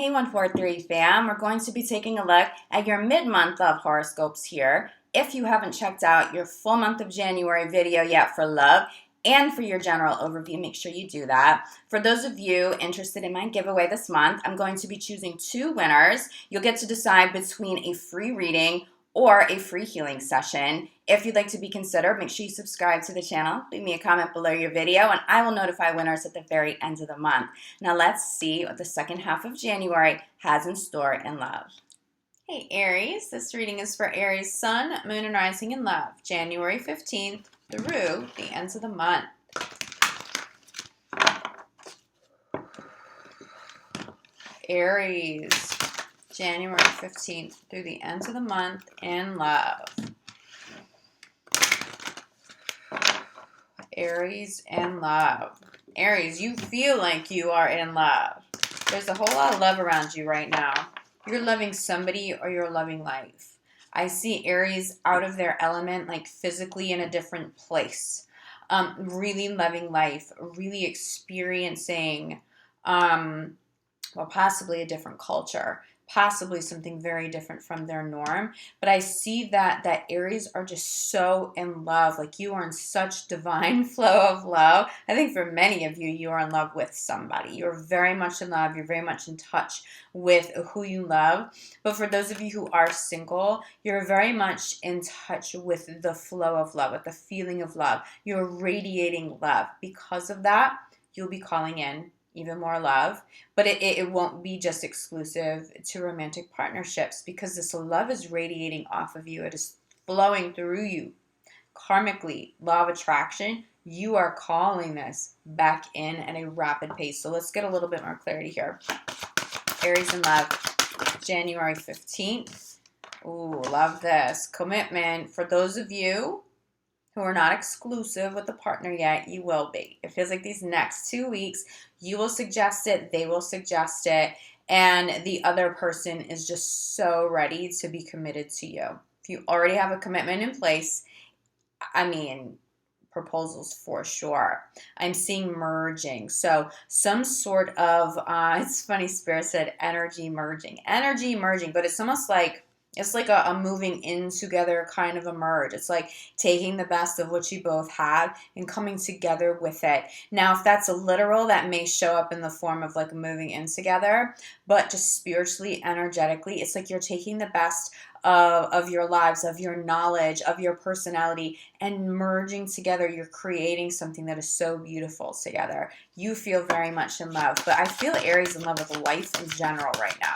Hey 143 fam, we're going to be taking a look at your mid-month love horoscopes here. If you haven't checked out your full month of January video yet for love and for your general overview, make sure you do that. For those of you interested in my giveaway this month, I'm going to be choosing two winners. You'll get to decide between a free reading or a free healing session. If you'd like to be considered, make sure you subscribe to the channel, leave me a comment below your video, and I will notify winners at the very end of the month. Now let's see what the second half of January has in store in love. Hey Aries, this reading is for Aries Sun, Moon, and Rising in love, January 15th through the ends of the month. Aries, January 15th through the end of the month in love. Aries and love. Aries, you feel like you are in love. There's a whole lot of love around you right now. You're loving somebody or you're loving life. I see Aries out of their element, like physically in a different place. Really loving life, really experiencing, well, possibly a different culture. Possibly something very different from their norm. But I see that Aries are just so in love. Like you are in such divine flow of love. I think for many of you, you are in love with somebody. You're very much in love. You're very much in touch with who you love. But for those of you who are single, you're very much in touch with the flow of love, with the feeling of love. You're radiating love. Because of that, you'll be calling in even more love, but it won't be just exclusive to romantic partnerships because this love is radiating off of you. It is flowing through you. Karmically, law of attraction, you are calling this back in at a rapid pace. So let's get a little bit more clarity here. Aries in love, January 15th. Ooh, love this. Commitment. For those of you who are not exclusive with a partner yet, you will be. It feels like these next 2 weeks, you will suggest it, they will suggest it, and the other person is just so ready to be committed to you. If you already have a commitment in place, I mean, proposals for sure. I'm seeing merging. So some sort of, it's funny, Spirit said energy merging, but it's almost like, it's like a moving in together kind of a merge. It's like taking the best of what you both have and coming together with it. Now, if that's a literal, that may show up in the form of like moving in together, but just spiritually, energetically, it's like you're taking the best of your lives, of your knowledge, of your personality, and merging together. You're creating something that is so beautiful together. You feel very much in love, but I feel Aries in love with life in general right now.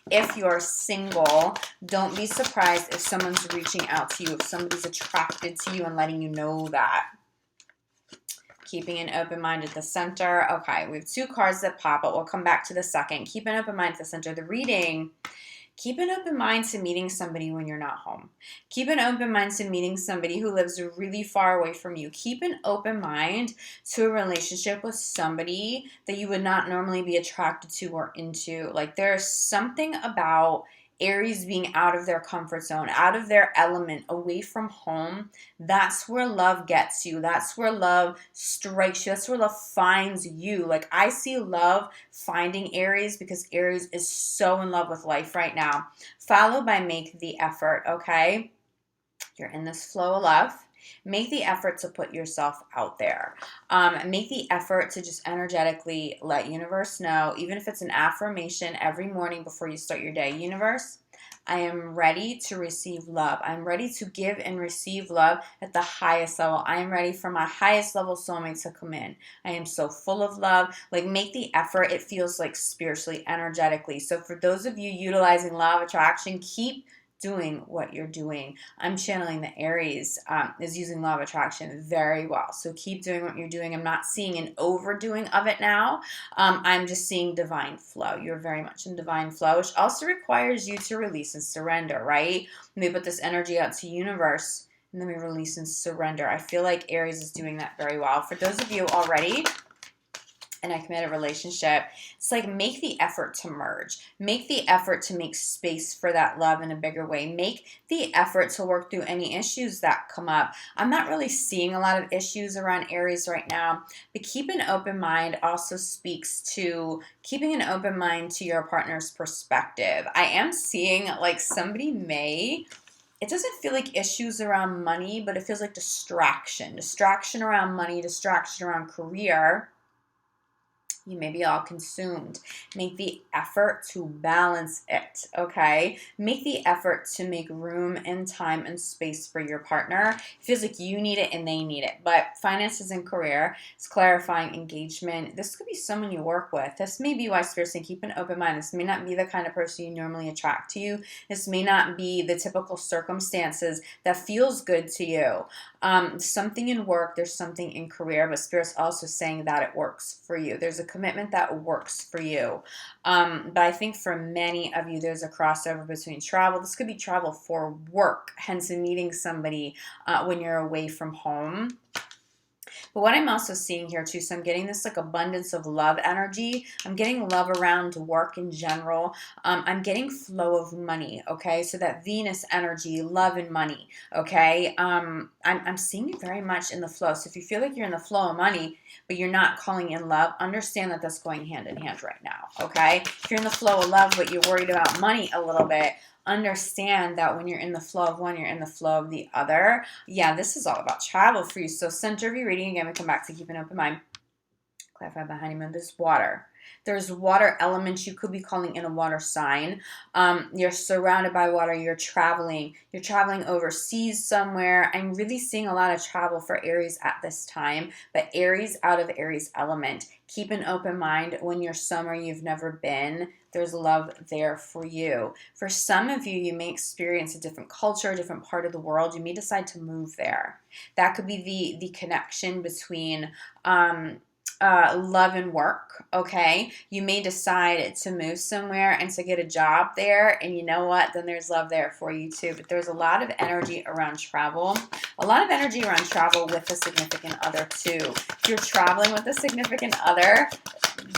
If you're single, don't be surprised if someone's reaching out to you, if somebody's attracted to you and letting you know that. Keeping an open mind at the center. Okay, we have two cards that pop, but we'll come back to the second. Keep an open mind at the center. The reading. Keep an open mind to meeting somebody when you're not home. Keep an open mind to meeting somebody who lives really far away from you. Keep an open mind to a relationship with somebody that you would not normally be attracted to or into. Like there's something about Aries being out of their comfort zone, out of their element, away from home. That's where love gets you. That's where love strikes you. That's where love finds you. Like I see love finding Aries because Aries is so in love with life right now. Followed by make the effort, okay? You're in this flow of love. Make the effort to put yourself out there. Make the effort to just energetically let universe know, even if it's an affirmation every morning before you start your day. Universe, I am ready to receive love. I'm ready to give and receive love at the highest level. I am ready for my highest level soulmate to come in. I am so full of love. Like make the effort. It feels like spiritually, energetically. So for those of you utilizing law of attraction, keep doing what you're doing. I'm channeling the Aries is using law of attraction very well. So keep doing what you're doing. I'm not seeing an overdoing of it now. I'm just seeing divine flow. You're very much in divine flow, which also requires you to release and surrender, right? We put this energy out to universe and then we release and surrender. I feel like Aries is doing that very well. For those of you already in a committed relationship, it's like make the effort to merge. Make the effort to make space for that love in a bigger way. Make the effort to work through any issues that come up. I'm not really seeing a lot of issues around Aries right now, but keep an open mind also speaks to keeping an open mind to your partner's perspective. I am seeing like somebody it doesn't feel like issues around money, but it feels like distraction around money, distraction around career. You may be all consumed. Make the effort to balance it, okay? Make the effort to make room and time and space for your partner. It feels like you need it and they need it. But finances and career, it's clarifying engagement. This could be someone you work with. This may be why Spirit's saying keep an open mind. This may not be the kind of person you normally attract to you. This may not be the typical circumstances that feels good to you. Something in work, there's something in career, but Spirit's also saying that it works for you. There's a commitment that works for you. But I think for many of you, there's a crossover between travel. This could be travel for work, hence meeting somebody when you're away from home. But what I'm also seeing here too, so I'm getting this like abundance of love energy. I'm getting love around work in general. I'm getting flow of money, okay? So that Venus energy, love and money, okay? I'm seeing it very much in the flow. So if you feel like you're in the flow of money, but you're not calling in love, understand that that's going hand in hand right now, okay? If you're in the flow of love, but you're worried about money a little bit, understand that when you're in the flow of one, you're in the flow of the other. Yeah, this is all about travel for you. So center of your reading, again, we come back to keep an open mind. Clarify behind him, there's water. There's water elements. You could be calling in a water sign. You're surrounded by water. You're traveling. You're traveling overseas somewhere. I'm really seeing a lot of travel for Aries at this time, but Aries out of Aries element. Keep an open mind. When you're somewhere you've never been, there's love there for you. For some of you, you may experience a different culture, a different part of the world. You may decide to move there. That could be the connection between love and work, okay? You may decide to move somewhere and to get a job there, and you know what? Then there's love there for you too. But there's a lot of energy around travel. A lot of energy around travel with a significant other too. If you're traveling with a significant other,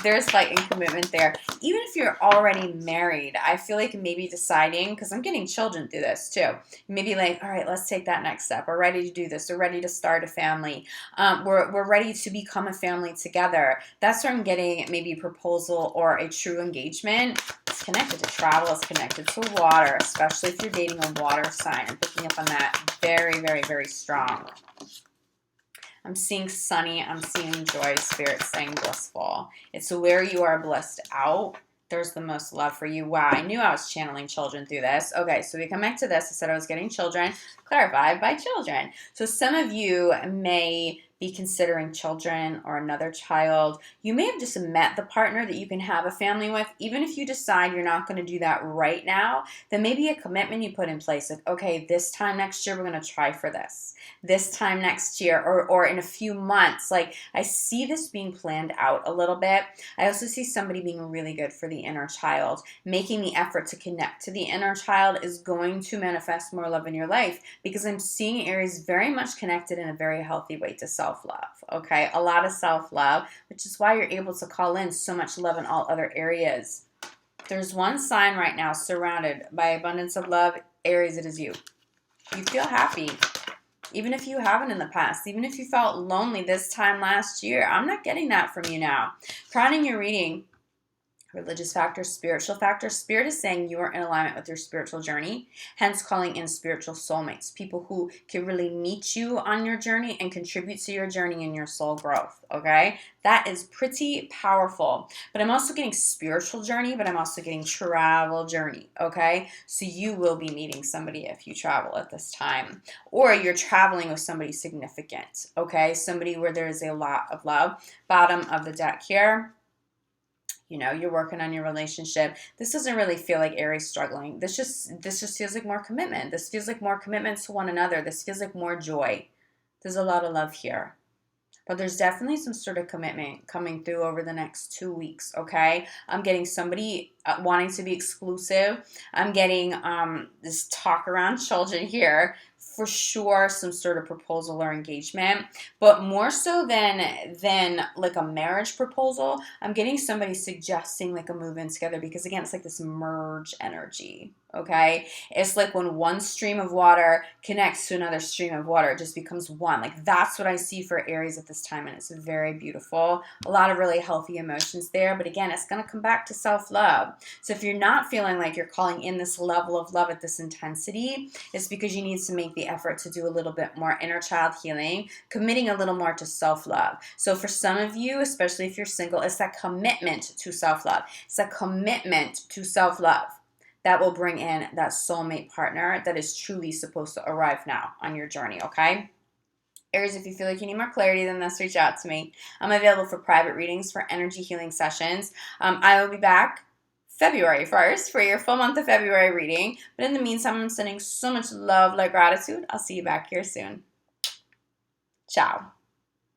there's like in commitment there. Even if you're already married, I feel like maybe deciding, because I'm getting children through this too, maybe like, all right, let's take that next step. We're ready to do this. We're ready to start a family. We're ready to become a family together. That's where I'm getting maybe a proposal or a true engagement. It's connected to travel. It's connected to water, especially if you're dating a water sign. I'm picking up on that very, very, very strong. I'm seeing sunny. I'm seeing joy. Spirit saying blissful. It's where you are blissed out. There's the most love for you. Wow, I knew I was channeling children through this. Okay, so we come back to this. I said I was getting children clarified by children. So some of you may be considering children or another child. You may have just met the partner that you can have a family with. Even if you decide you're not going to do that right now, then maybe a commitment you put in place. Like, okay, this time next year, we're going to try for this. This time next year or in a few months. Like, I see this being planned out a little bit. I also see somebody being really good for the inner child. Making the effort to connect to the inner child is going to manifest more love in your life, because I'm seeing Aries very much connected in a very healthy way to self-love, okay? A lot of self-love, which is why you're able to call in so much love in all other areas. There's one sign right now surrounded by abundance of love. Aries, it is you. You feel happy. Even if you haven't in the past, even if you felt lonely this time last year, I'm not getting that from you now. Crowning your reading, religious factor, spiritual factor. Spirit is saying you are in alignment with your spiritual journey, hence calling in spiritual soulmates, people who can really meet you on your journey and contribute to your journey and your soul growth, okay? That is pretty powerful. But I'm also getting spiritual journey, but I'm also getting travel journey, okay? So you will be meeting somebody if you travel at this time. Or you're traveling with somebody significant, okay? Somebody where there is a lot of love. Bottom of the deck here. You know, you're working on your relationship. This doesn't really feel like Aries struggling. This just feels like more commitment. This feels like more commitment to one another. This feels like more joy. There's a lot of love here. But there's definitely some sort of commitment coming through over the next 2 weeks, okay? I'm getting somebody wanting to be exclusive. I'm getting this talk around children here. for sure some sort of proposal or engagement, but more so than like a marriage proposal, I'm getting somebody suggesting like a move in together, because again, it's like this merge energy. Okay, it's like when one stream of water connects to another stream of water, it just becomes one. Like that's what I see for Aries at this time, and it's very beautiful. A lot of really healthy emotions there, but again, it's going to come back to self-love. So if you're not feeling like you're calling in this level of love at this intensity, it's because you need to make the effort to do a little bit more inner child healing, committing a little more to self-love. So for some of you, especially if you're single, it's that commitment to self-love. It's a commitment to self-love that will bring in that soulmate partner that is truly supposed to arrive now on your journey, okay? Aries, if you feel like you need more clarity than this, reach out to me. I'm available for private readings, for energy healing sessions. I will be back February 1st for your full month of February reading. But in the meantime, I'm sending so much love, light, gratitude. I'll see you back here soon. Ciao.